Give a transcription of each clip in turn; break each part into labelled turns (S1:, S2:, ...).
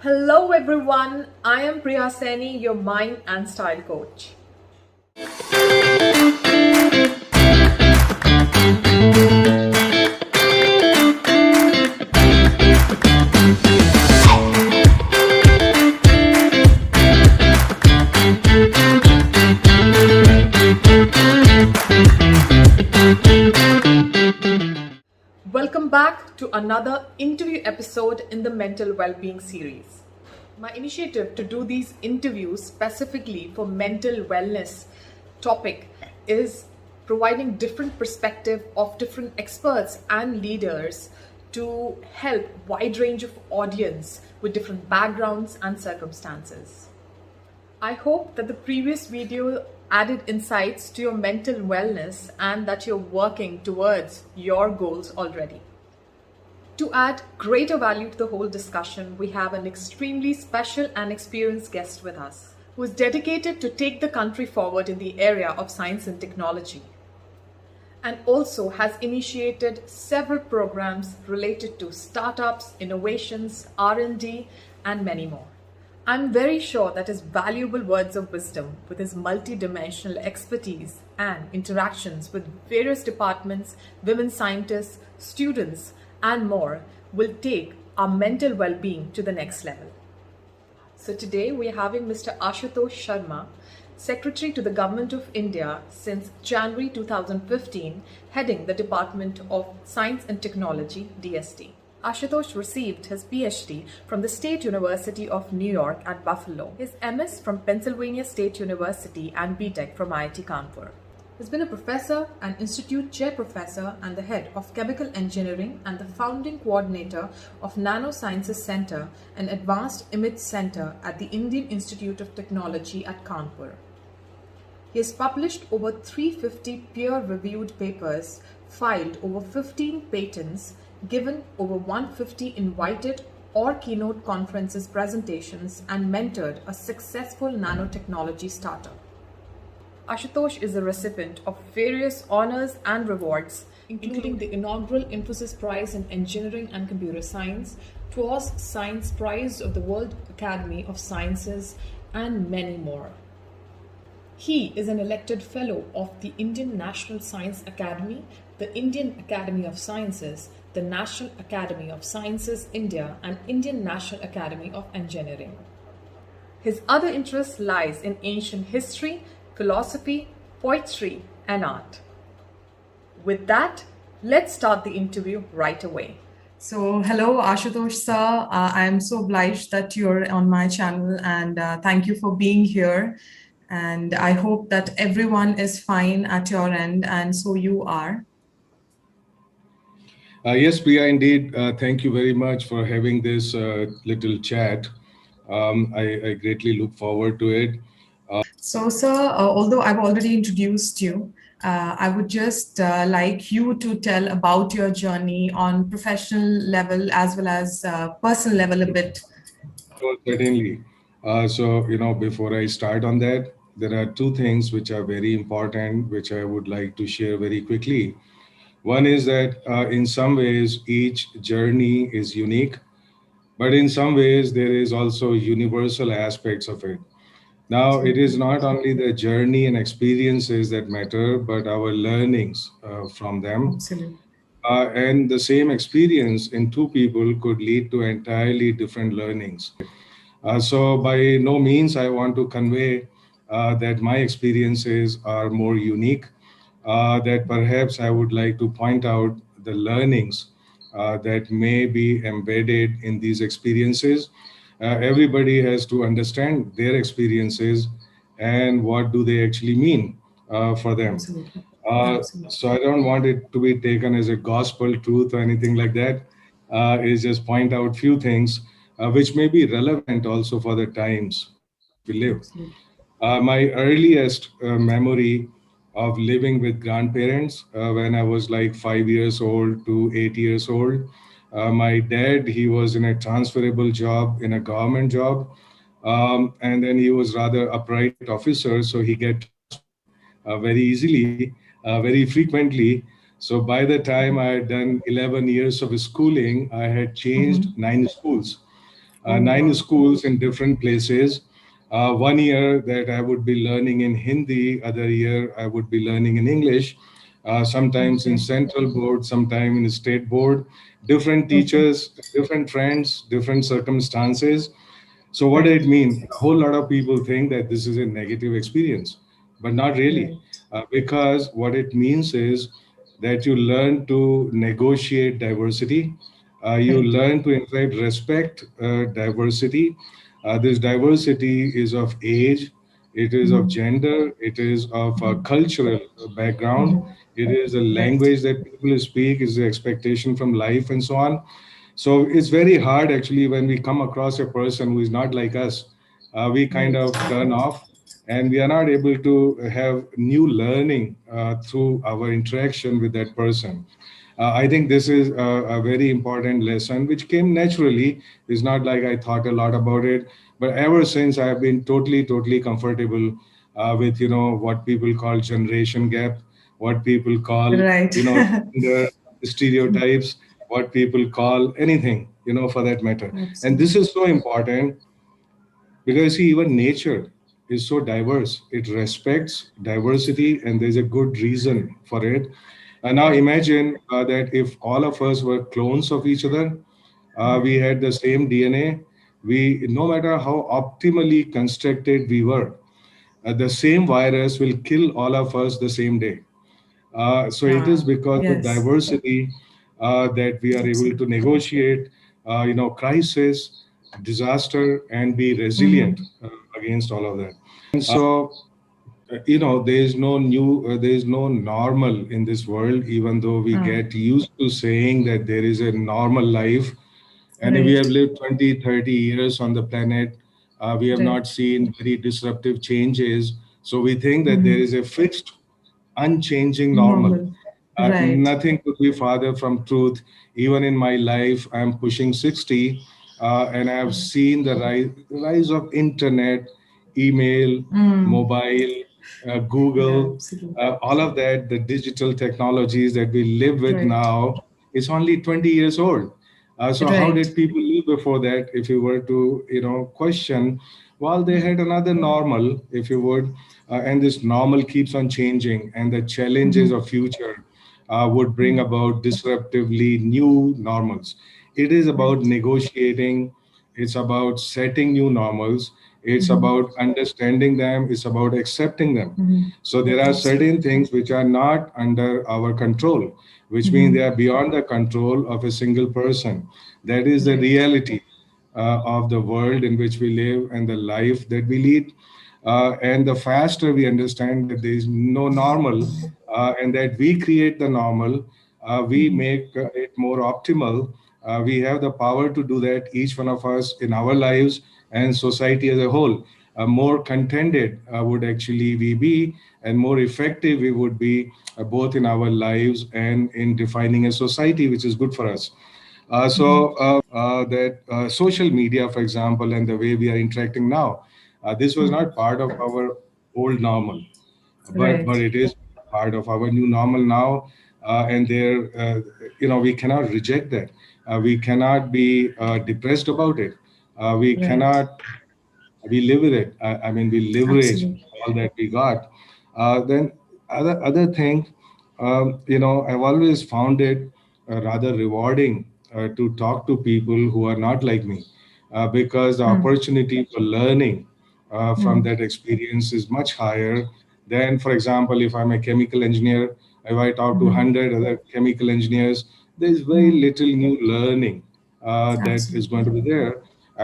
S1: Hello everyone, I am Priya Seni, your mind and style coach. Welcome back to another interview episode in the Mental Wellbeing series. My initiative to do these interviews specifically for mental wellness topic is providing different perspective of different experts and leaders to help wide range of audience with different backgrounds and circumstances. I hope that the previous video added insights to your mental wellness and that you're working towards your goals already. To add greater value to the whole discussion, we have an extremely special and experienced guest with us who is dedicated to take the country forward in the area of science and technology, and also has initiated several programs related to startups, innovations, R&D, and many more. I'm very sure that his valuable words of wisdom, with his multi-dimensional expertise and interactions with various departments, women scientists, students, and more, will take our mental well-being to the next level. So today we are having Mr. Ashutosh Sharma, Secretary to the Government of India since January 2015, heading the Department of Science and Technology, DST. Ashutosh received his PhD from the State University of New York at Buffalo, his MS from Pennsylvania State University, and BTech from IIT Kanpur. He's been a professor, an institute chair professor, and the head of chemical engineering and the founding coordinator of Nanosciences Center and Advanced Image Center at the Indian Institute of Technology at Kanpur. He has published over 350 peer-reviewed papers, filed over 15 patents, given over 150 invited or keynote conferences presentations, and mentored a successful nanotechnology startup. Ashutosh is a recipient of various honors and rewards, including the inaugural Infosys Prize in Engineering and Computer Science, TWAS Science Prize of the World Academy of Sciences, and many more. He is an elected fellow of the Indian National Science Academy, the Indian Academy of Sciences, the National Academy of Sciences India, and Indian National Academy of Engineering. His other interest lies in ancient history, philosophy, poetry, and art. With that, let's start the interview right away. So, hello, Ashutosh sir. I am so obliged that you're on my channel, and thank you for being here. And I hope that everyone is fine at your end, and so you are.
S2: Yes, Priya, indeed. Thank you very much for having this little chat. I greatly look forward to it.
S1: So, sir, although I've already introduced you, I would just like you to tell about your journey on professional level as well as personal level a bit.
S2: Oh, certainly. Before I start on that, there are two things which are very important, which I would like to share very quickly. One is that in some ways, each journey is unique, but in some ways, there is also universal aspects of it. Now, it is not only the journey and experiences that matter, but our learnings from them.
S1: Absolutely.
S2: And the same experience in two people could lead to entirely different learnings. So, by no means, I want to convey that my experiences are more unique, that perhaps I would like to point out the learnings that may be embedded in these experiences. Everybody has to understand their experiences and what do they actually mean for them.
S1: Absolutely.
S2: So I don't want it to be taken as a gospel truth or anything like that. It's just point out few things which may be relevant also for the times which we live. My earliest memory of living with grandparents when I was like 5 years old to 8 years old. My dad, he was in a transferable job, in a government job. And then he was rather upright officer, so he get transferred very easily, very frequently. So by the time I had done 11 years of schooling, I had changed 9 schools.
S1: Oh,
S2: 9 schools in different places. One year that I would be learning in Hindi, other year I would be learning in English, sometimes in
S1: okay.
S2: central board, sometime in state board, different
S1: Okay.
S2: teachers, different friends, different circumstances. So what
S1: Right.
S2: did it mean? A whole lot of people think that this is a negative experience, but not really,
S1: Right.
S2: because what it means is that you learn to negotiate diversity. You
S1: Right.
S2: learn to, in fact, respect diversity. This diversity is of age, it is of
S1: Mm-hmm.
S2: gender, it is of
S1: Mm-hmm.
S2: cultural background,
S1: Mm-hmm.
S2: it is a
S1: Right.
S2: language that people speak, is the expectation from life, and so on. So it's very hard actually when we come across a person who is not like us. We kind
S1: Right.
S2: of turn off, and we are not able to have new learning through our interaction with that person. I think this is a very important lesson which came naturally. It's not like I thought a lot about it, but ever since I have been totally comfortable with what people call generation gap, what people call
S1: Right.
S2: gender stereotypes, what people call anything, for that matter. And this
S1: Absolutely.
S2: is so important because see, even nature is so diverse. It respects diversity, and there's a good reason for it. And now
S1: Right.
S2: imagine that if all of us were clones of each other, we
S1: Mm-hmm.
S2: had the same DNA. No matter how optimally constructed we were, the same virus will kill all of us the same day. So it is
S1: Ah,
S2: because of
S1: yes.
S2: diversity that we are able to
S1: Absolutely.
S2: negotiate, crisis, disaster, and be resilient
S1: Mm-hmm.
S2: against all of that. And so, there is no normal in this world, even though we
S1: Ah,
S2: get used to saying that there is a normal life. And we have
S1: right.
S2: lived 20, 30 years on the planet. We have
S1: Right.
S2: not seen very disruptive changes. So we think that there
S1: Mm-hmm.
S2: is a fixed unchanging normal.
S1: Normal. Right.
S2: Nothing could be farther from truth. Even in my life, I'm pushing 60, and I've seen the rise of internet, email,
S1: Mm.
S2: mobile,
S1: Yeah,
S2: Google,
S1: absolutely.
S2: all of that, the digital technologies that we live with
S1: Right.
S2: now is only 20 years old. So how
S1: Right.
S2: did people live before that? If you were to, question, well, they had another normal, if you would, and this normal keeps on changing, and the challenges
S1: Mm-hmm.
S2: of future would bring
S1: Mm.
S2: about disruptively new normals. It is about
S1: Right.
S2: negotiating. It's about setting new normals. It's
S1: Mm-hmm.
S2: about understanding them. It's about accepting them.
S1: Mm-hmm.
S2: So there are certain
S1: Absolutely.
S2: things which are not under our control, which means they
S1: Mm-hmm.
S2: are beyond the control of a single person. That is the
S1: Right.
S2: reality of the world in which we live and the life that we lead. And the faster we understand that there is no normal, and that we create the normal, we
S1: Mm-hmm.
S2: make it more optimal. We have the power to do that, each one of us in our lives and society as a whole. More contented would actually we be, and more effective we would be, both in our lives and in defining a society which is good for us.
S1: Mm-hmm.
S2: That social media, for example, and the way we are interacting now, this was
S1: Mm.
S2: not part of our old normal, but
S1: Right.
S2: it is part of our new normal now, and there, we cannot reject that. We cannot be depressed about it. We
S1: Right.
S2: cannot we live with it. I mean, we leverage
S1: Absolutely.
S2: all that we got. Then other thing, I've always found it rather rewarding to talk to people who are not like me, because the
S1: Mm.
S2: opportunity for learning from
S1: Mm.
S2: that experience is much higher than, for example, if I'm a chemical engineer, if I talk to
S1: Mm-hmm.
S2: 100 other chemical engineers, there is very
S1: Mm.
S2: little new learning that is going
S1: Absolutely.
S2: to be there.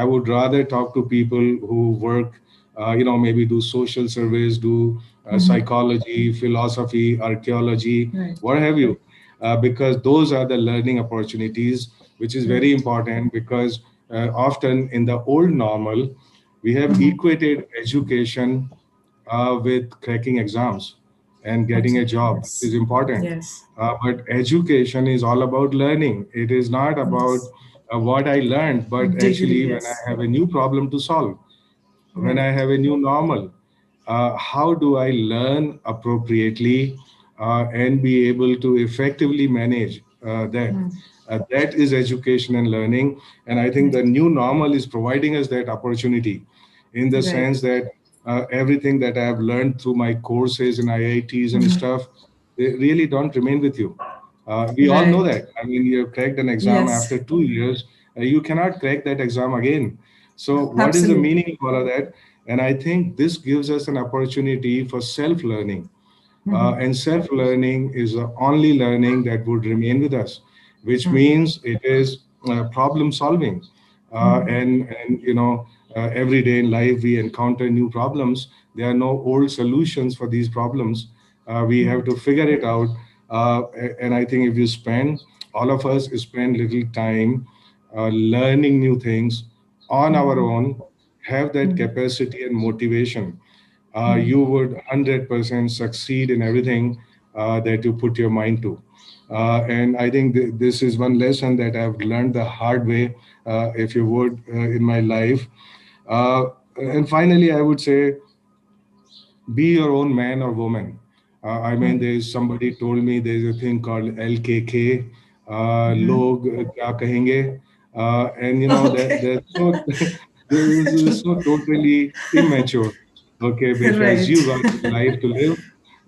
S2: I would rather talk to people who work, maybe do social service, do
S1: Mm-hmm.
S2: psychology, philosophy, archaeology,
S1: Right.
S2: what have you, because those are the learning opportunities, which is very
S1: Right.
S2: important because often in the old normal, we have
S1: Mm-hmm.
S2: equated education with cracking exams and getting a
S1: Absolutely.
S2: job, which is
S1: Yes.
S2: important.
S1: Yes.
S2: But education is all about learning. It is not about
S1: Yes.
S2: what I learned, but
S1: Degree.
S2: actually when I
S1: Yes.
S2: have a new problem to solve, when I
S1: Right.
S2: have a new normal, how do I learn appropriately and be able to effectively manage that?
S1: Mm.
S2: That is education and learning. And I think the
S1: Right.
S2: new normal is providing us that opportunity, in the
S1: Right.
S2: sense that everything that I have learned through my courses in IITs and stuff, they really don't remain with you. We all know
S1: Right.
S2: that. I mean, you have cracked an exam
S1: Yes.
S2: after 2 years, you cannot crack that exam again. So, what is the
S1: Absolutely.
S2: meaning of all of that? And I think this gives us an opportunity for self learning. And self learning is the only learning that would remain with us, which means it is problem solving. And every day in life we encounter new problems. There are no old solutions for these problems. We have to
S1: Right.
S2: figure it out. And I think if you spend, all of us spend little time learning new things on our own, have that capacity and motivation, you would 100% succeed in everything that you put your mind to. And I think this is one lesson that I've learned the hard way, if you would, in my life. And finally, I would say, be your own man or woman. I mean, there's somebody told me there's a thing called LKK, log kya kahenge, and that
S1: Okay.
S2: that's so this is so totally immature. Okay, because
S1: Right.
S2: you got life to live,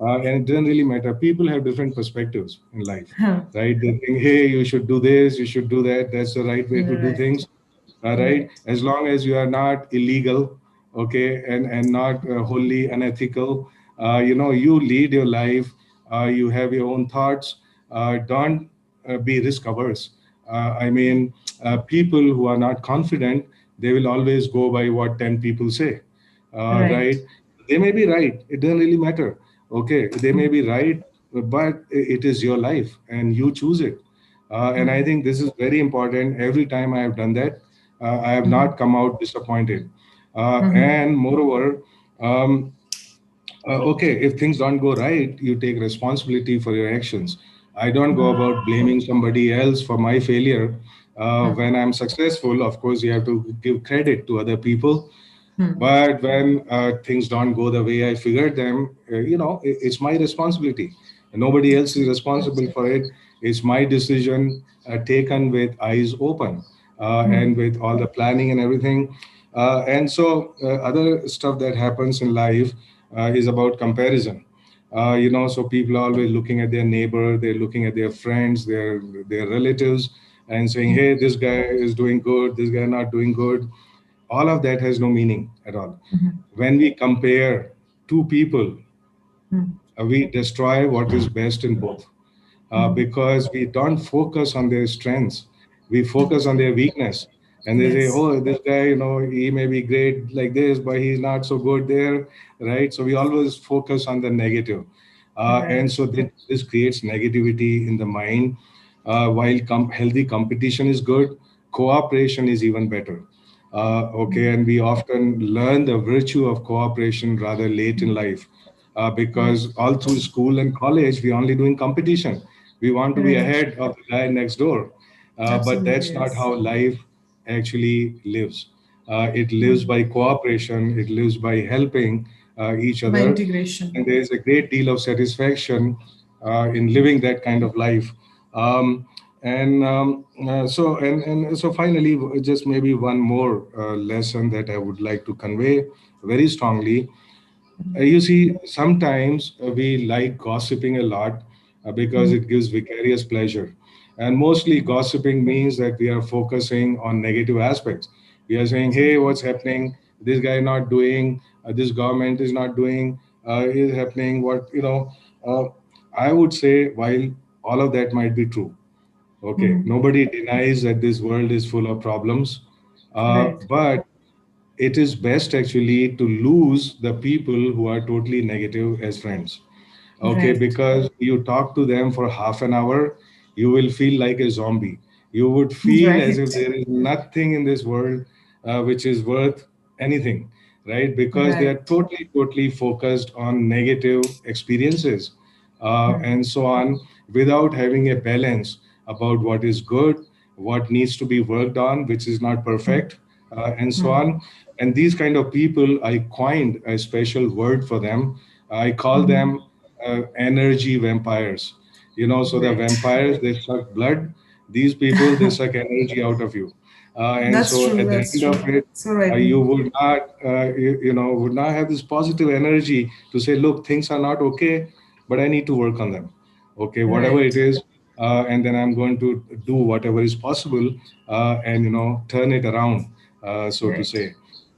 S2: and it doesn't really matter. People have different perspectives in life,
S1: Huh.
S2: right? They think, hey, you should do this, you should do that. That's the right way to do
S1: Right.
S2: things. All right,
S1: Right.
S2: as long as you are not illegal, okay, and not wholly unethical, you lead your life, you have your own thoughts, don't be risk averse. I mean, people who are not confident, they will always go by what 10 people say,
S1: Right.
S2: right? They may be right, it doesn't really matter. Okay, they may be right, but it is your life and you choose it. And I think this is very important. Every time I have done that, I have not come out disappointed. And moreover, um, okay, if things don't go right, you take responsibility for your actions. I don't go about blaming somebody else for my failure. When I'm successful, of course, you have to give credit to other people. But when things don't go the way I figured them, it's my responsibility. And nobody else is responsible for it. It's my decision, taken with eyes open, and with all the planning and everything. And so, other stuff that happens in life is about comparison. So people are always looking at their neighbor, they're looking at their friends, their relatives, and saying, "Hey, this guy is doing good, this guy not doing good." All of that has no meaning at all. When we compare two people, we destroy what is best in both, because we don't focus on their strengths, we focus on their weakness. And they say,
S1: Yes.
S2: oh, this guy, he may be great like this, but he's not so good there, right? So we always focus on the negative. And
S1: Right.
S2: so this creates negativity in the mind. While healthy competition is good, cooperation is even better. Okay, and we often learn the virtue of cooperation rather late in life,
S1: Right.
S2: because all through school and college, we only doing competition. We want to be
S1: Right.
S2: ahead of the guy next door, but
S1: Absolutely.
S2: that's not
S1: Yes.
S2: how life actually lives. It lives by cooperation. It lives by helping each
S1: By
S2: other,
S1: integration.
S2: and there is a great deal of satisfaction in living that kind of life. And so finally, just maybe one more lesson that I would like to convey very strongly. You see, sometimes we like gossiping a lot because it gives vicarious pleasure. And mostly gossiping means that we are focusing on negative aspects. We are saying, hey,
S1: Absolutely.
S2: what's happening? This guy not doing, this government is not doing, is happening, what, Uh, I would say, while all of that might be true, okay, nobody denies that this world is full of problems,
S1: Right.
S2: but it is best actually to lose the people who are totally negative as friends. Okay,
S1: Right.
S2: because you talk to them for half an hour, you will feel like a zombie. You would feel as if
S1: Right.
S2: there is nothing in this world which is worth anything, right? Because they are
S1: Right.
S2: totally focused on negative experiences, and so on, without having a balance about what is good, what needs to be worked on, which is not perfect, and so on. And these kind of people, I coined a special word for them. I call them energy vampires. So the
S1: Right.
S2: vampires, they suck blood, These people, they suck energy out of you. And
S3: That's
S2: so
S3: true.
S2: at the
S3: That's
S2: end of
S3: true.
S2: it,
S3: So right.
S2: you would not, would not have this positive energy to say, look, things are not okay, but I need to work on them. Okay, whatever
S3: Right.
S2: it is, and then I'm going to do whatever is possible, and turn it around, so to
S3: Right.
S2: say.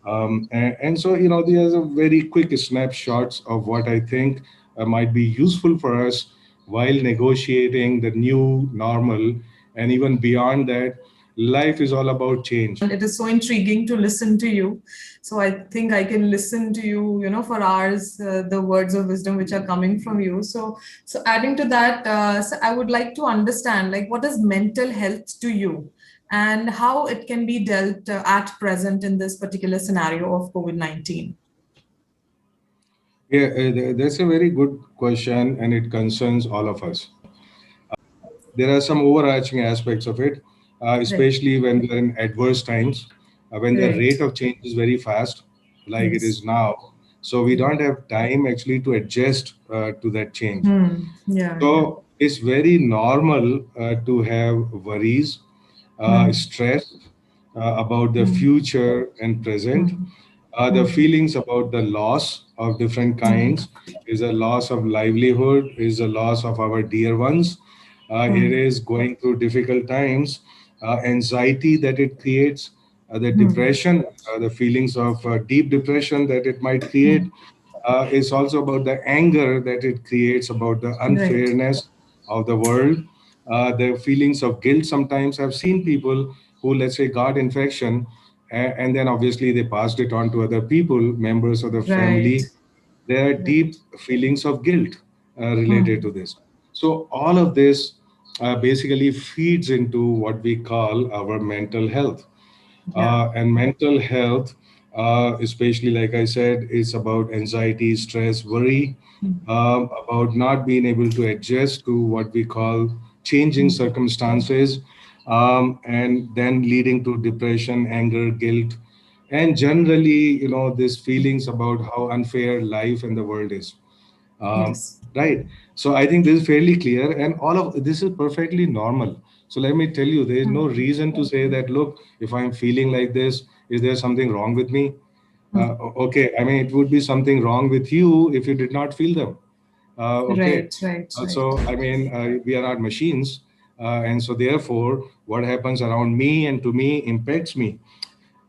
S2: And so, there's a very quick snapshots of what I think might be useful for us while negotiating the new normal. And even beyond that, life is all about change.
S3: It is so intriguing to listen to you. So I think I can listen to you, for hours, the words of wisdom which are coming from you. So adding to that, so I would like to understand, like, what is mental health to you, and how it can be dealt at present in this particular scenario of COVID-19.
S2: Yeah, that's a very good question, and it concerns all of us. There are some overarching aspects of it,
S3: Right.
S2: especially when we're in adverse times, when the
S3: Right.
S2: rate of change is very fast, like it
S3: Yes.
S2: is now. So we don't have time actually to adjust to that change.
S3: Yeah. Yeah.
S2: So it's very normal to have worries, stress about the future and present. The feelings about the loss of different kinds is a loss of livelihood, is a loss of our dear ones. It is going through difficult times, anxiety that it creates, the depression, the feelings of deep depression that it might create, is also about the anger that it creates about the
S3: Right.
S2: unfairness of the world, the feelings of guilt. Sometimes I've seen people who, let's say, got infection, and then obviously they passed it on to other people, members of the
S3: Right.
S2: family. There are
S3: Right.
S2: deep feelings of guilt related to this. So all of this basically feeds into what we call our mental health.
S3: Yeah.
S2: And mental health, especially like I said, is about anxiety, stress, worry, about not being able to adjust to what we call changing circumstances, and then leading to depression, anger, guilt, and generally, these feelings about how unfair life and the world is.
S3: Yes.
S2: Right. So I think this is fairly clear, and all of this is perfectly normal. So let me tell you, there is no reason to say that, look, if I'm feeling like this, is there something wrong with me? Okay, I mean, it would be something wrong with you if you did not feel them. Okay.
S3: Right. Right. Right.
S2: So, I mean, we are not machines. And so, therefore, what happens around me and to me impacts me.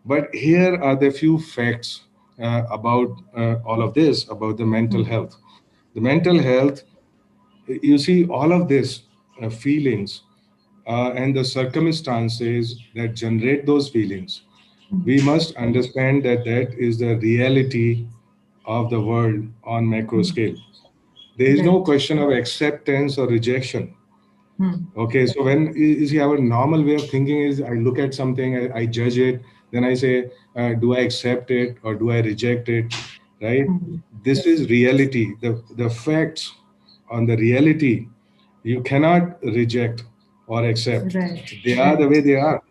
S2: But here are the few facts about all of this, about the mental health. The mental health, you see, all of this feelings and the circumstances that generate those feelings, we must understand that that is the reality of the world on macro scale. There is no
S3: Right.
S2: question of acceptance or rejection. Okay, so when you see, our normal way of thinking is, I look at something, I judge it, then I say, do I accept it or do I reject it? Right? This is reality. The facts on the reality, you cannot reject or accept.
S3: Right.
S2: They are the
S3: Right.
S2: way they are,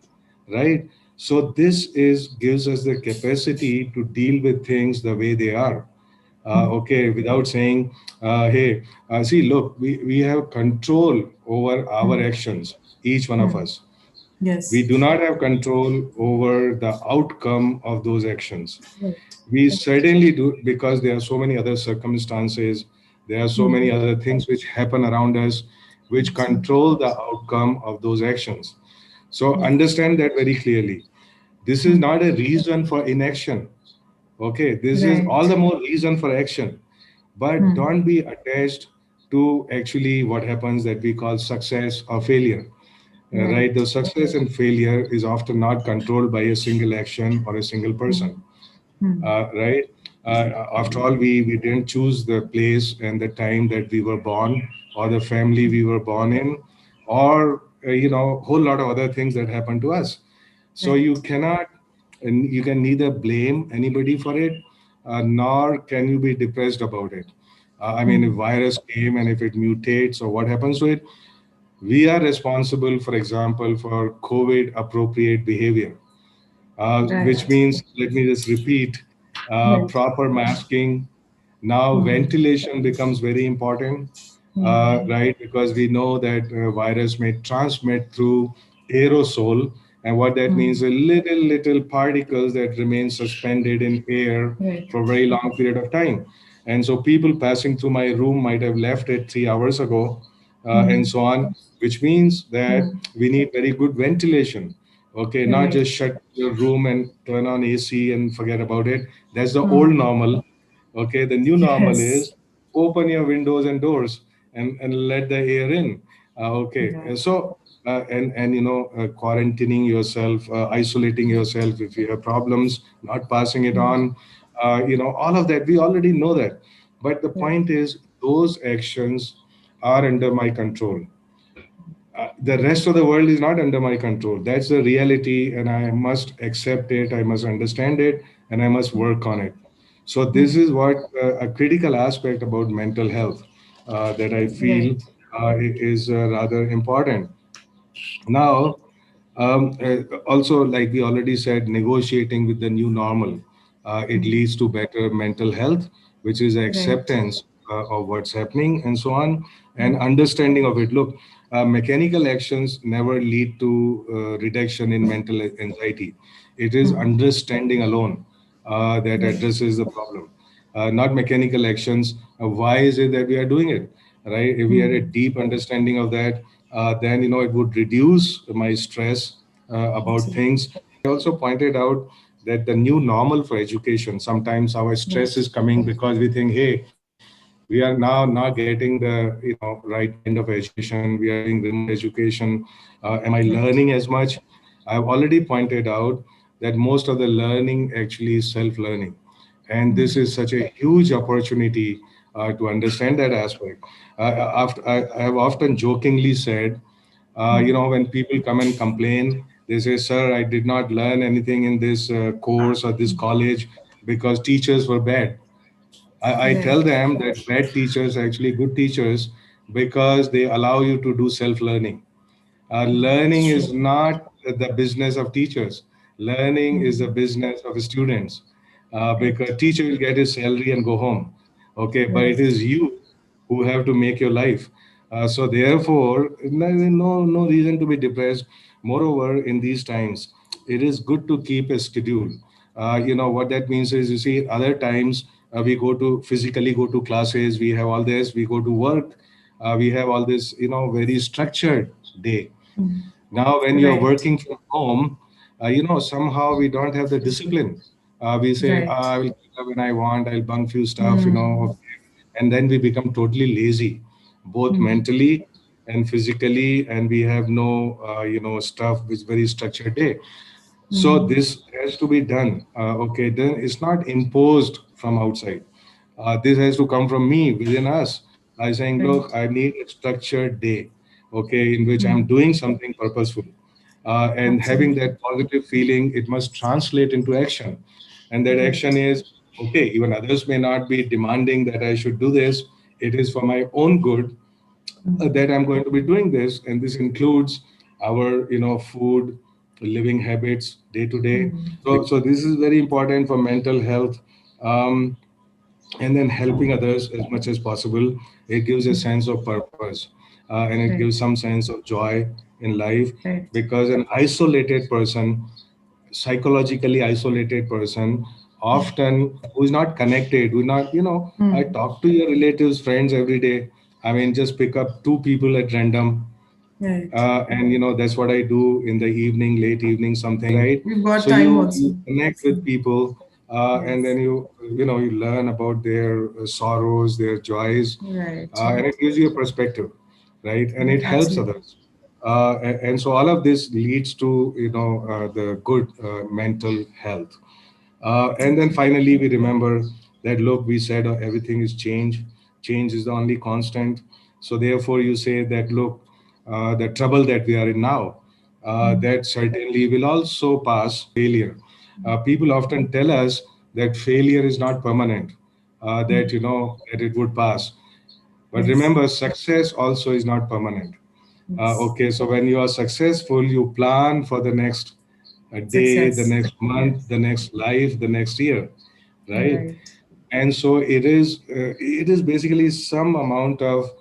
S2: right? So this is gives us the capacity to deal with things the way they are. Okay, without saying, hey, see, look, we have control over our actions, each one of us. We
S3: Yes.
S2: do not have control over the outcome of those actions.
S3: Right.
S2: We certainly do, because there are so many other circumstances, there are so many other things which happen around us, which control the outcome of those actions. So understand that very clearly. This is not a reason for inaction. Okay, this is all
S3: Right.
S2: the more reason for action. But don't be attached to actually what happens that we call success or failure. Right?
S3: Right.
S2: The success and failure is often not controlled by a single action or a single person. Right? After all, we didn't choose the place and the time that we were born, or the family we were born in, or a whole lot of other things that happened to us. So
S3: Right.
S2: you cannot, and you can neither blame anybody for it, nor can you be depressed about it. I mean, if virus came and if it mutates or what happens to it, we are responsible, for example, for COVID appropriate behavior, which
S3: Right.
S2: means, let me just repeat,
S3: Right.
S2: proper masking. Now, ventilation becomes very important. right? Because we know that virus may transmit through aerosol, and what that means is little particles that remain suspended in air
S3: Right.
S2: for a very long period of time. And so people passing through my room might have left it 3 hours ago, and so on, which means that we need very good ventilation. Okay, not
S3: Right.
S2: just shut your room and turn on AC and forget about it. That's the old normal. Okay, the new normal
S3: Yes.
S2: is open your windows and doors and let the air in. Okay,
S3: Right.
S2: and quarantining yourself, isolating yourself if you have problems, not passing it on, all of that, we already know that. But the
S3: Right.
S2: point is, those actions are under my control. The rest of the world is not under my control. That's the reality, and I must accept it, I must understand it, and I must work on it. So this is what a critical aspect about mental health that I feel
S3: Right.
S2: is rather important. Now, also, like we already said, negotiating with the new normal, it leads to better mental health, which is
S3: Right.
S2: acceptance of what's happening and so on, and understanding of it. Look, mechanical actions never lead to reduction in mental anxiety. It is understanding alone that
S3: Right.
S2: addresses the problem, not mechanical actions. Why is it that we are doing it, right? If we had a deep understanding of that, then it would reduce my stress about
S3: Absolutely.
S2: things. I also pointed out that the new normal for education, sometimes our stress
S3: Right.
S2: is coming because we think, hey, we are now not getting the right kind of education. We are doing remote education. Am I
S3: Right.
S2: learning as much? I've already pointed out that most of the learning actually is self-learning, and this is such a huge opportunity to understand that aspect. I have often jokingly said, when people come and complain, they say, "Sir, I did not learn anything in this course or this college because teachers were bad." I tell
S3: Right.
S2: them that bad teachers are actually good teachers because they allow you to do self-learning.
S3: It's
S2: Learning is
S3: true.
S2: not the business of teachers. Learning is the business of students.
S3: Right.
S2: Because teacher will get his salary and go home. Okay, but it
S3: Right.
S2: is you who have to make your life. So therefore, no reason to be depressed. Moreover, in these times, it is good to keep a schedule. What that means is, you see, other times we go to physically go to classes, we have all this, we go to work, we have all this, very structured day. Now, when you're
S3: Right.
S2: working from home, somehow we don't have the discipline. We say,
S3: Right.
S2: I will get up when I want, I'll bunk few stuff. And then we become totally lazy, both mentally and physically, and we have no, stuff with very structured day. So this has to be done. Okay, then it's not imposed from outside. This has to come from me within us. I saying, look,
S3: Right.
S2: I need a structured day, okay, in which I'm doing something purposeful, and having
S3: Absolutely.
S2: that positive feeling, it must translate into action, and that action
S3: Right.
S2: is okay. Even others may not be demanding that I should do this. It is for my own good that I'm going to be doing this, and this includes our, food, living habits, day to day. So this is very important for mental health, um, and then helping others as much as possible. It gives a sense of purpose, and it gives
S3: Right.
S2: some sense of joy in life,
S3: Right.
S2: because an isolated person, psychologically isolated person, often who is not connected, who not, I talk to your relatives, friends every day. I mean, just pick up two people at random,
S3: Right.
S2: and that's what I do in the evening, late evening, something, right?
S3: We've got
S2: So
S3: time
S2: you
S3: also.
S2: connect with people, and
S3: Yes.
S2: then you learn about their sorrows, their joys,
S3: Right.
S2: and
S3: Right.
S2: it gives you a perspective, right? And it helps
S3: Absolutely.
S2: others, and so all of this leads to the good mental health. And then
S3: Absolutely.
S2: finally, we remember that, look, we said everything is change. Change is the only constant. So therefore, you say that, look, the trouble that we are in now, that certainly will also pass. Failure. People often tell us that failure is not permanent, that, that it would pass. But
S3: Yes.
S2: remember, success also is not permanent.
S3: Yes.
S2: Okay, so when you are successful, you plan for the next day, the
S3: Success.
S2: next month,
S3: Yes.
S2: the next life, the next year, right?
S3: Right.
S2: And so it is basically some amount of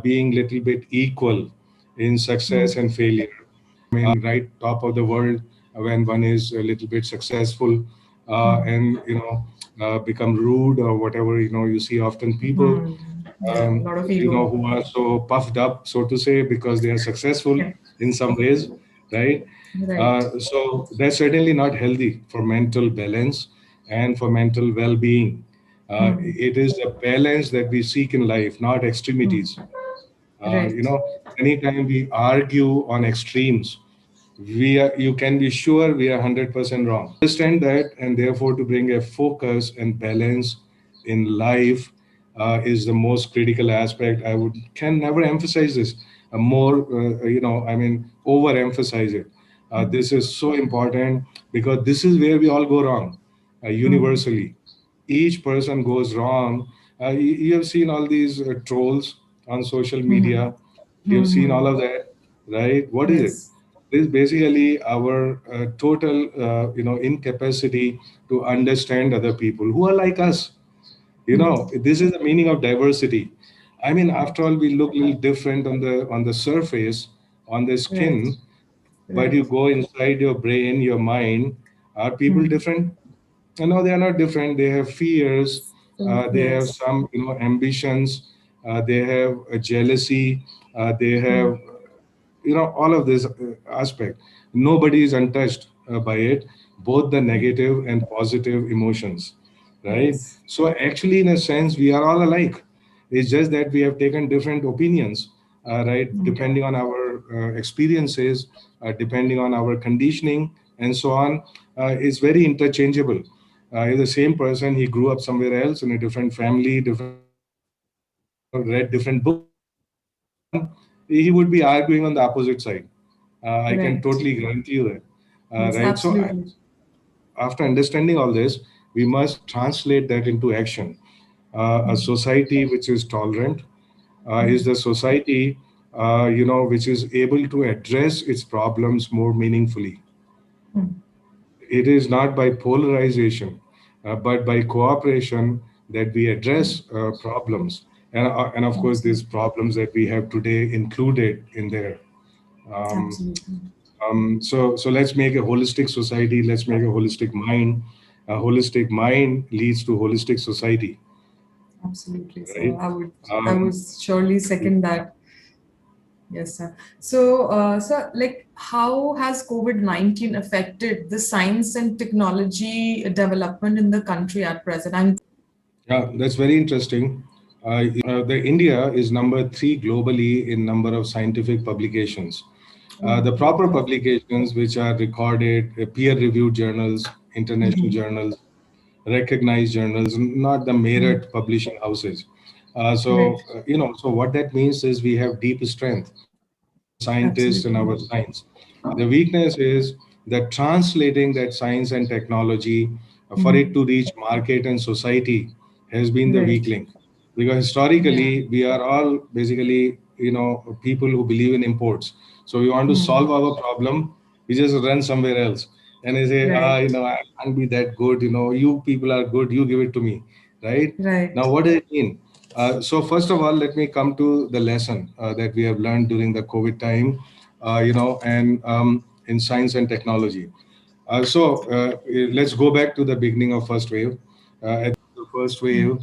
S2: being little bit equal in success and failure. I mean, right top of the world when one is a little bit successful, and become rude or whatever. You see often people,
S3: Yeah, a lot of
S2: who
S3: ego.
S2: are so puffed up, so to say, because they are successful
S3: Yeah,
S2: in some ways, right?
S3: right.
S2: So that's certainly not healthy for mental balance and for mental well-being. It is a balance that we seek in life, not extremities. Uh, you
S3: Right.
S2: know, anytime we argue on extremes, you can be sure we are 100% wrong. Understand that, and therefore to bring a focus and balance in life is the most critical aspect. I would can never emphasize this more. I mean, overemphasize it. This is so important because this is where we all go wrong, universally. Each person goes wrong. You have seen all these trolls on social media. You've seen all of that, right? What is it?
S3: Yes.
S2: This is basically our total, incapacity to understand other people who are like us. This is the meaning of diversity. I mean, after all, we look a little different on the surface, on the
S3: Right.
S2: skin, but you
S3: Right.
S2: go inside your brain, your mind. Are people different? No, they are not different. They have fears. They have
S3: Yes.
S2: some, ambitions. They have a jealousy. They have, all of this aspect. Nobody is untouched by it, both the negative and positive emotions, right?
S3: Yes.
S2: So actually, in a sense, we are all alike. It's just that we have taken different opinions, right? Depending on our experiences, depending on our conditioning, and so on. It's very interchangeable. If the same person, he grew up somewhere else in a different family, read different books, and so on, he would be arguing on the opposite side. I can
S3: Right.
S2: totally guarantee you that.
S3: Yes,
S2: Right. So
S3: absolutely.
S2: after understanding all this, we must translate that into action. A society which is tolerant is the society, which is able to address its problems more meaningfully. It is not by polarization, but by cooperation that we address problems. And of course, these
S3: Absolutely.
S2: problems that we have today included in there. Um,
S3: Absolutely.
S2: so let's make a holistic society. Let's make a holistic mind. A holistic mind leads to holistic society,
S3: Absolutely. So
S2: right?
S3: I
S2: Um,
S3: would surely second that. Yes, sir. So, like, how has COVID-19 affected the science and technology development in the country at present?
S2: yeah, that's very interesting. The India is number three globally in number of scientific publications. The proper publications, which are recorded, peer-reviewed journals, international journals, recognized journals, not the merit publishing houses.
S3: Right.
S2: So what that means is we have deep strength, our scientists and our
S3: Absolutely.
S2: science. The weakness is that translating that science and technology for it to reach market and society has been the weak
S3: Right.
S2: link. Because
S3: Yeah.
S2: historically, we are all basically, people who believe in imports. So we want to solve our problem, we just run somewhere else. And they say,
S3: Right.
S2: I can't be that good. You people are good, you give it to me, right?
S3: Right.
S2: Now, what does it mean? So first of all, let me come to the lesson that we have learned during the COVID time, and in science and technology. Let's go back to the beginning of first wave. At the first wave,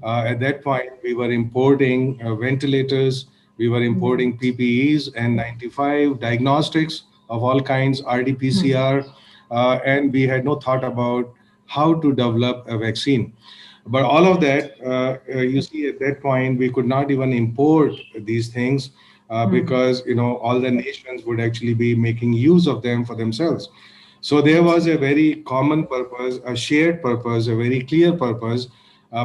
S2: at that point, we were importing ventilators, we were importing PPEs and 95 diagnostics of all kinds, RT-PCR, and we had no thought about how to develop a vaccine. But all of that, you see, at that point, we could not even import these things because all the nations would actually be making use of them for themselves. So there was a very common purpose, a shared purpose, a very clear purpose,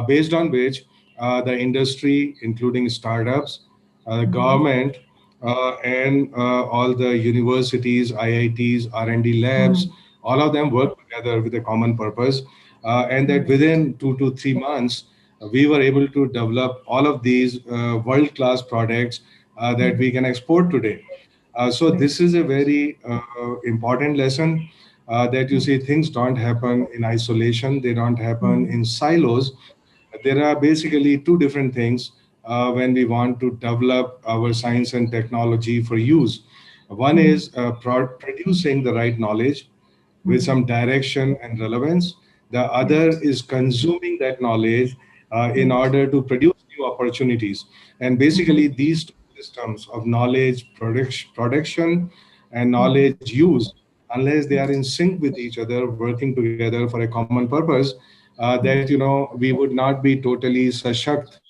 S2: based on which the industry, including startups, the government, and all the universities, IITs, R&D labs, all of them work together with a common purpose. And that within 2 to 3 months, we were able to develop all of these world-class products that we can export today. So
S3: Right.
S2: this is a very important lesson that you see things don't happen in isolation, they don't happen in silos. There are basically two different things. when we want to develop our science and technology for use. One is producing the right knowledge with some direction and relevance. The other
S3: Right.
S2: is consuming that knowledge in
S3: Right.
S2: order to produce new opportunities. And basically,
S3: Mhm.
S2: these two systems of knowledge production and
S3: Mhm.
S2: knowledge use, unless they are in sync with each other, working together for a common purpose, that we would not be totally sashakt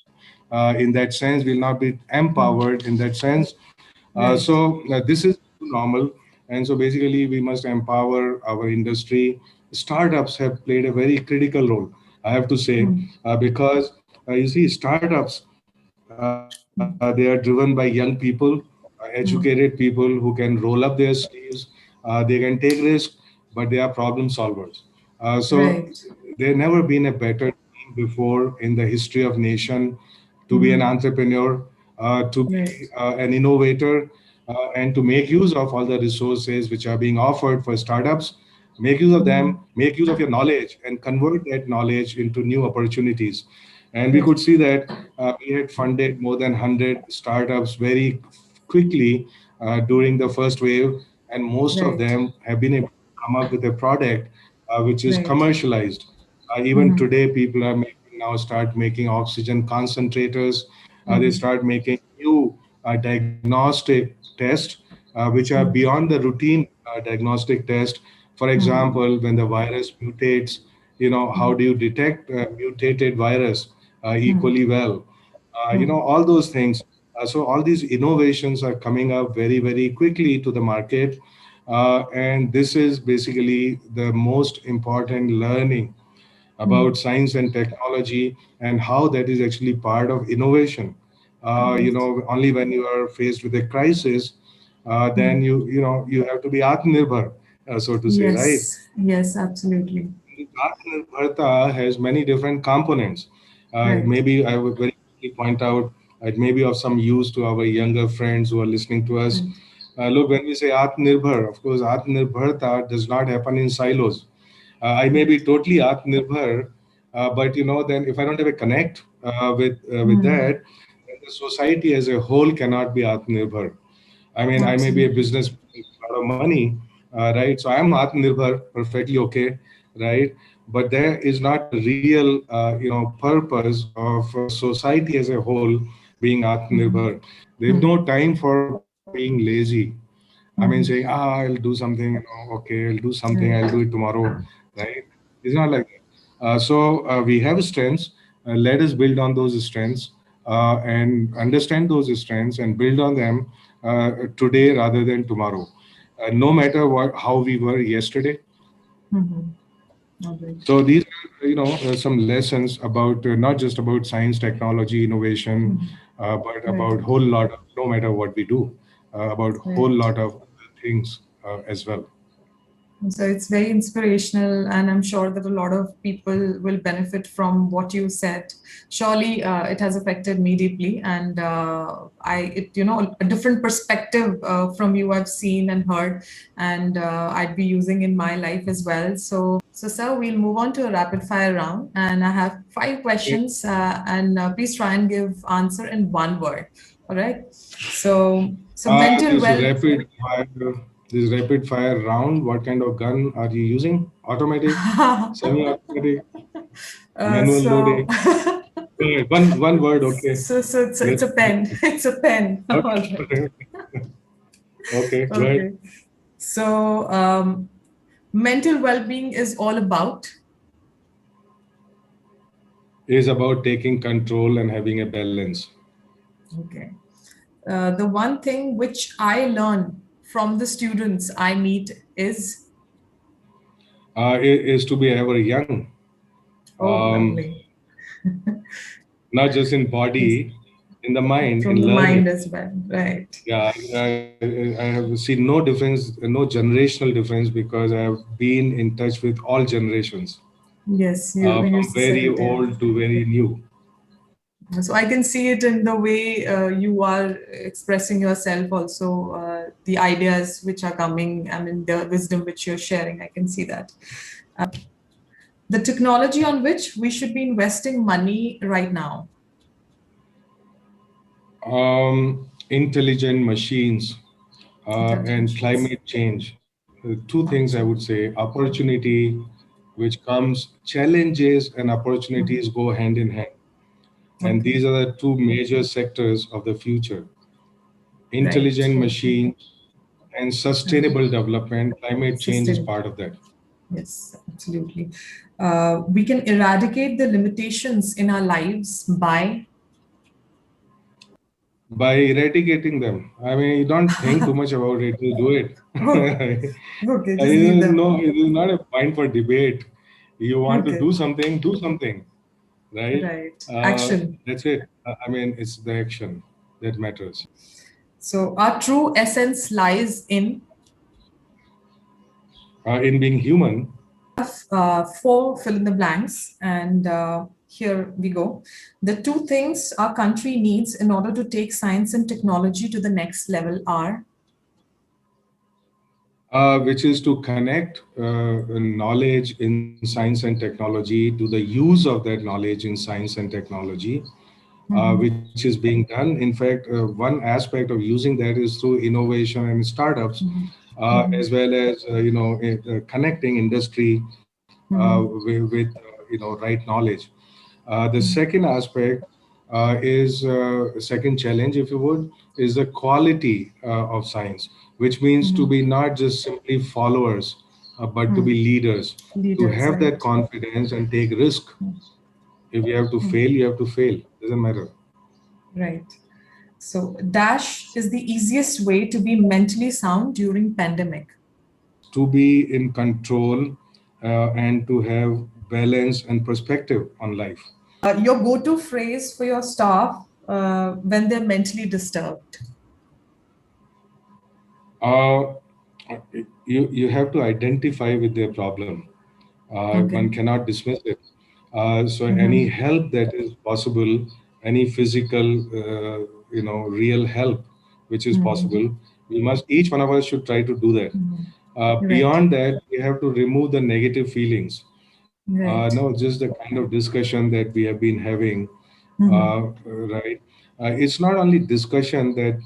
S2: in that sense. We'll not be
S3: Mhm.
S2: empowered in that sense.
S3: Right.
S2: This is normal, and so basically we must empower our industry. Startups have played a very critical role, I have to say,
S3: Mhm.
S2: because you see, startups, they are driven by young people, educated people
S3: Mhm.
S2: who can roll up their sleeves. They can take risks, but they are problem solvers. So
S3: Right.
S2: there never been a better team before in the history of nation to be an
S3: Mhm.
S2: entrepreneur, to be
S3: Right.
S2: an innovator, and to make use of all the resources which are being offered for startups. Make use of them,
S3: Mhm.
S2: make use of your knowledge, and convert that knowledge into new opportunities. And we
S3: Right.
S2: could see that we had funded more than 100 startups very quickly during the first wave, and most of
S3: Right.
S2: them have been able to come up with a product which is
S3: Right.
S2: commercialized. Even
S3: Mhm.
S2: today, people are now start making oxygen concentrators. They
S3: Mhm.
S2: start making new diagnostic tests which are
S3: Mhm.
S2: beyond the routine diagnostic test. For
S3: Mhm.
S2: example, when the virus mutates, how do you detect mutated virus
S3: Mhm.
S2: equally well?
S3: Mhm.
S2: All those things. So all these innovations are coming up very, very quickly to the market. And this is basically the most important learning about
S3: Mhm.
S2: science and technology, and how that is actually part of innovation.
S3: Right.
S2: Only when you are faced with a crisis, then
S3: Mhm.
S2: you have to be atmanirbhar, so to say, right?
S3: Yes. Yes, absolutely.
S2: Atmanirbharta has many different components.
S3: Right.
S2: Maybe I would very quickly point out, it may be of some use to our younger friends who are listening to us.
S3: Right.
S2: Look, when we say Atmanirbhar, of course, Atmanirbharta does not happen in silos. I may be totally Atmanirbhar, but then if I don't have a connect with
S3: Mhm.
S2: that, then the society as a whole cannot be Atmanirbhar. I mean, I may be a
S3: Absolutely.
S2: business with a lot of money, right? So I'm Atmanirbhar, perfectly okay, right? But there is not a real, purpose of society as a whole being
S3: Mhm.
S2: Atmanirbhar. There's no
S3: Mhm.
S2: time for being lazy. I mean, saying,
S3: Mhm.
S2: I'll do something, okay, I'll do something, I'll do
S3: Right.
S2: it tomorrow, right? It's not like that. So we have strengths. Let us build on those strengths and understand those strengths and build on them today rather than tomorrow. No matter how we were yesterday.
S3: Mhm. All right.
S2: So these are, some lessons about not just about science, technology, innovation,
S3: Mhm.
S2: but
S3: Right.
S2: about whole lot of, no matter what we do, about whole
S3: Right.
S2: lot of things as well.
S3: So it's very inspirational, and I'm sure that a lot of people will benefit from what you said. Surely, it has affected me deeply, and a different perspective from you I've seen and heard, and I'd be using in my life as well. So, sir, we'll move on to a rapid fire round, and I have five
S2: Okay.
S3: questions, and please try and give answer in one word. All right. So mental
S2: This
S3: well.
S2: rapid fire round. What kind of gun are you using? Automatic, semi-automatic, manual
S3: So,
S2: loading? One word, okay.
S3: it's
S2: Let's.
S3: a pen. It's a pen. All right.
S2: Okay. Okay. Go ahead.
S3: Okay. So, mental well-being is all about.
S2: Is about taking control and having a balance.
S3: Okay. The one thing which I learn from the students I meet is,
S2: Is to be ever young,
S3: oh,
S2: um,
S3: lovely.
S2: not just in
S3: Yes.
S2: body, in the mind,
S3: From
S2: in
S3: the
S2: learning.
S3: mind as well. Right.
S2: Yeah, I have seen no difference, no generational difference, because I have been in touch with all generations,
S3: Yes, you
S2: from
S3: said
S2: very
S3: it, yeah.
S2: old to very new.
S3: So I can see it in the way you are expressing yourself, also the ideas which are coming, I mean, the wisdom which you're sharing. I can see that. The technology on which we should be investing money right now.
S2: Intelligent machines and
S3: Intelligence.
S2: climate change. Two things I would say: opportunity, which comes, challenges and opportunities go hand in hand. And
S3: Okay.
S2: these are the two major sectors of the future:
S3: Right.
S2: intelligent machines and
S3: Right.
S2: sustainable development. Climate change is
S3: Sustainable.
S2: part of that.
S3: Yes, absolutely. We can eradicate the limitations in our lives by.
S2: By eradicating them. I mean, you don't think too much about it, you do it.
S3: Oh, okay,
S2: It
S3: just leave
S2: is
S3: them.
S2: no, it is not a point for debate. You want to
S3: Okay,
S2: do something, right?
S3: right. Action.
S2: That's it. I mean, it's the action that matters.
S3: So our true essence lies in
S2: In being human,
S3: four fill in the blanks, and here we go. The two things our country needs in order to take science and technology to the next level are.
S2: which is to connect knowledge in science and technology to the use of that knowledge in science and technology,
S3: Mhm,
S2: which is being done. In fact, one aspect of using that is through innovation and startups,
S3: mhm,
S2: as
S3: mhm,
S2: well as connecting industry
S3: mhm,
S2: with right knowledge. The
S3: mhm,
S2: second aspect is second challenge, if you would, is the quality of science, which means to
S3: mhm,
S2: be not just simply followers, but to be
S3: mhm.
S2: leaders, to
S3: Leaders,
S2: have that
S3: right?
S2: confidence and take risk. If you have to
S3: Mhm.
S2: fail, you have to fail. Doesn't matter.
S3: Right. So dash is the easiest way to be mentally sound during pandemic.
S2: To be in control and to have balance and perspective on life.
S3: Your go-to phrase for your staff when they're mentally disturbed.
S2: Uh, you have to identify with their problem. One
S3: Okay.
S2: cannot dismiss it. So any
S3: Mhm,
S2: help that is possible, any physical, real help which is
S3: mhm,
S2: possible, we must, each one of us should try to do that.
S3: mhm. Right.
S2: Beyond that, we have to remove the negative feelings.
S3: Right.
S2: No, just the kind of discussion that we have been having,
S3: Mhm,
S2: right? It's not only discussion that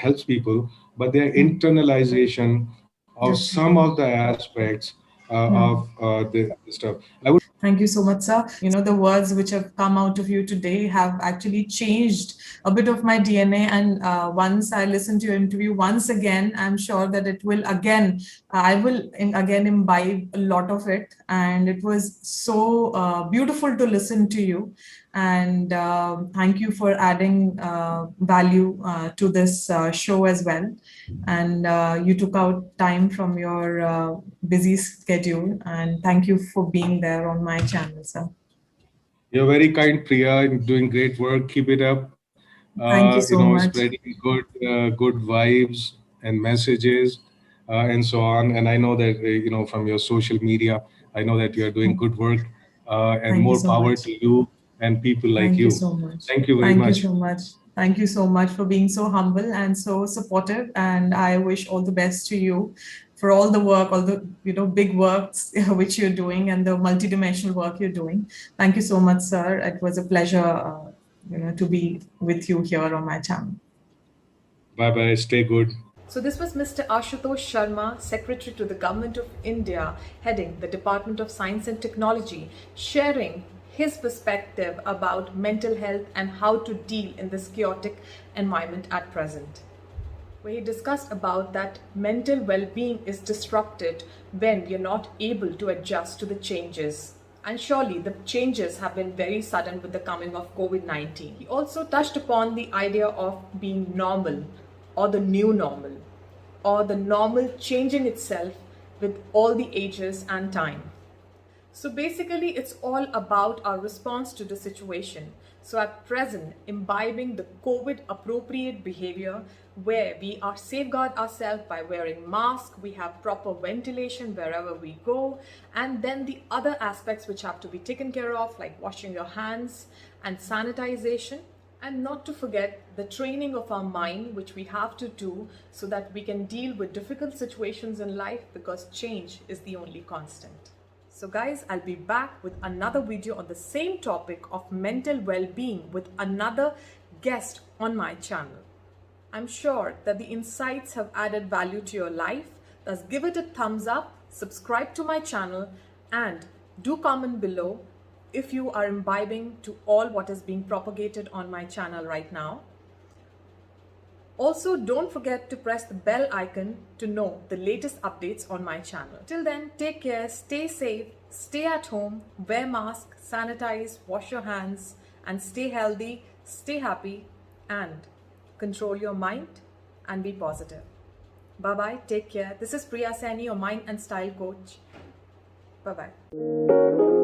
S2: helps people, but their
S3: mhm.
S2: internalization of some of the
S3: Absolutely.
S2: aspects of
S3: Mhm.
S2: the stuff. I would.
S3: Thank you so much, sir. You know, the words which have come out of you today have actually changed a bit of my DNA. And once I listen to your interview once again, I'm sure that it will again, I will again imbibe a lot of it. And it was so beautiful to listen to you. And thank you for adding value to this show as well. And you took out time from your busy schedule. And thank you for being there on my channel, sir.
S2: You're very kind, Priya. You're doing great work. Keep it up.
S3: Thank you so much.
S2: Spreading good vibes and messages, and so on. And I know that from your social media, I know that you are doing good work, and
S3: Thank you
S2: more
S3: so
S2: power
S3: much.
S2: to you and people like
S3: Thank you
S2: you.
S3: so much.
S2: Thank you very
S3: Thank you
S2: much.
S3: so much. Thank you so much for being so humble and so supportive. And I wish all the best to you for all the work, all the big works which you're doing and the multidimensional work you're doing. Thank you so much, sir. It was a pleasure, to be with you here on my channel.
S2: Bye bye. Stay good.
S1: So, this was Mr. Ashutosh Sharma, Secretary to the Government of India, heading the Department of Science and Technology, sharing his perspective about mental health and how to deal in this chaotic environment at present, where he discussed about that mental well-being is disrupted when we are not able to adjust to the changes. And surely the changes have been very sudden with the coming of COVID-19. He also touched upon the idea of being normal or the new normal or the normal changing itself with all the ages and time. So basically, it's all about our response to the situation. So at present, imbibing the COVID appropriate behavior where we are safeguard ourselves by wearing masks, we have proper ventilation wherever we go, and then the other aspects which have to be taken care of, like washing your hands and sanitization. And not to forget the training of our mind, which we have to do so that we can deal with difficult situations in life, because change is the only constant. So guys, I'll be back with another video on the same topic of mental well-being with another guest on my channel. I'm sure that the insights have added value to your life. Thus, give it a thumbs up, subscribe to my channel, and do comment below if you are imbibing to all what is being propagated on my channel right now. Also, don't forget to press the bell icon to know the latest updates on my channel. Till then, take care, stay safe, stay at home, wear mask, sanitize, wash your hands, and stay healthy, stay happy, and control your mind and be positive. Bye-bye, take care. This is Priya Saini, your mind and style coach. Bye-bye.